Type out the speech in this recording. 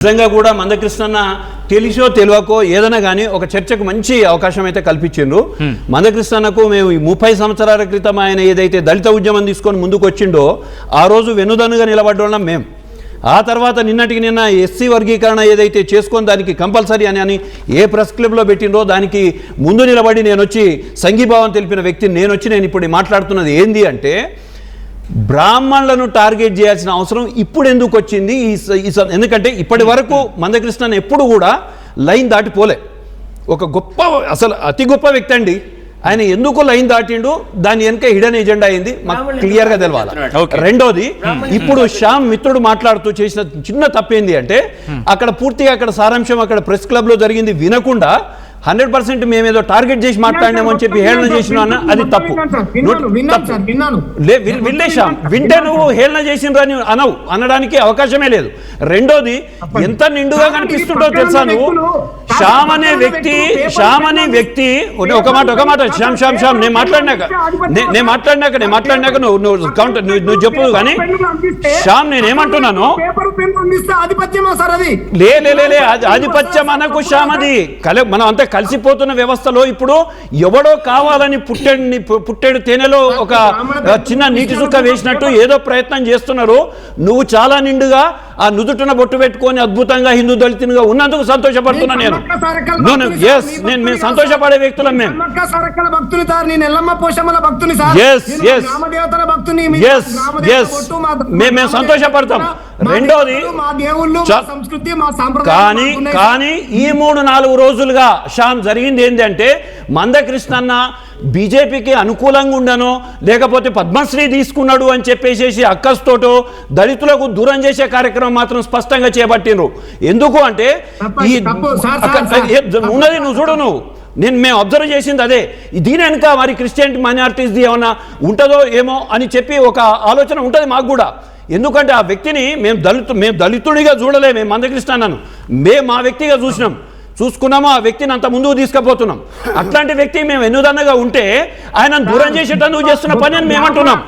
నిజంగా కూడా మందకృష్ణన్న తెలిసో తెలియకో ఏదైనా కానీ ఒక చర్చకు మంచి అవకాశం అయితే కల్పించిండ్రు. మందకృష్ణన్నకు మేము 30 సంవత్సరాల క్రితం ఆయన ఏదైతే దళిత ఉద్యమం తీసుకొని ముందుకు వచ్చిండో ఆ రోజు వెనుదన్నుగా నిలబడ్డోళ్ళం మేము. ఆ తర్వాత నిన్నటికి నిన్న ఎస్సీ వర్గీకరణ ఏదైతే చేసుకొని దానికి కంపల్సరీ అని ఏ ప్రెస్ క్లబ్లో పెట్టిండో దానికి ముందు నిలబడి నేను వచ్చి సంఘీభావం తెలిపిన వ్యక్తిని నేను ఇప్పుడు మాట్లాడుతున్నది ఏంది అంటే, బ్రాహ్మణులను టార్గెట్ చేయాల్సిన అవసరం ఇప్పుడు ఎందుకు వచ్చింది? ఎందుకంటే ఇప్పటి వరకు మందకృష్ణన్ ఎప్పుడు కూడా లైన్ దాటిపోలే. ఒక గొప్ప అసలు అతి గొప్ప వ్యక్తి అండి ఆయన. ఎందుకు లైన్ దాటిండు దాని వెనుక హిడెన్ ఎజెండా అయింది మాకు క్లియర్గా తెలవాలి. రెండోది, ఇప్పుడు శ్యామ్ మిత్రుడు మాట్లాడుతూ చేసిన చిన్న తప్పేంది అంటే, అక్కడ పూర్తిగా అక్కడ సారాంశం అక్కడ ప్రెస్ క్లబ్లో జరిగింది వినకుండా 100% మేమేదో టార్గెట్ చేసి మాట్లాడినామని చెప్పి హేళన చేసిన అది తప్పు. విల్లేశాం వింటే నువ్వు హేళన చేసినని అనడానికి అవకాశమే లేదు. రెండోది, ఎంత నిండుగా కనిపిస్తుంటో తెలుసా నువ్వు? శ్యామ్ అనే వ్యక్తి ఒక మాట శ్యామ్ నేను మాట్లాడినాక నువ్వు చెప్పు. కానీ శ్యామ్ నేనేమంటున్నాను, లే ఆధిపత్యం అనకు శ్యామ్, అది మనం అంతా కలిసిపోతున్న వ్యవస్థలో ఇప్పుడు ఎవడో కావాలని పుట్టెడు తేనెలో ఒక చిన్న నీటి చుక్క వేసినట్టు ఏదో ప్రయత్నం చేస్తున్నారు. నువ్వు చాలా నిండుగా ఆ నుదుటిన బొట్టు పెట్టుకొని అద్భుతంగా హిందూ దళితునిగా ఉన్నందుకు సంతోషపడుతున్నా నేను సంతోషపడే వ్యక్తులం మేము. మేము సంతోషపడతాం. రెండోది, కానీ ఈ 3-4 రోజులుగా శ్యామ్ జరిగింది ఏంటంటే, మందకృష్ణన్న బీజేపీకి అనుకూలంగా ఉండనో లేకపోతే పద్మశ్రీ తీసుకున్నాడు అని చెప్పేసి అక్కస్తోటో దళితులకు దూరం చేసే కార్యక్రమం మాత్రం స్పష్టంగా చేపట్టిండ్రు. ఎందుకు అంటే ఉన్నది నువ్వు చూడు, మేము అబ్జర్వ్ చేసింది అదే. దీని వెనుక మరి క్రిస్టియన్ మైనారిటీస్ది ఏమన్నా ఉంటుందో ఏమో అని చెప్పి ఒక ఆలోచన ఉంటుంది మాకు కూడా. ఎందుకంటే ఆ వ్యక్తిని మేము దళితుడిగా చూడలే, మేము మందకృష్ణన్నను మేము మా వ్యక్తిగా చూసుకున్నాము. ఆ వ్యక్తిని అంత ముందుకు తీసుకుపోతున్నాం. అట్లాంటి వ్యక్తి మేము ఎన్నుదన్నగా ఉంటే ఆయన దూరం చేసేటందుకు చేస్తున్న పని అని మేమంటున్నాం.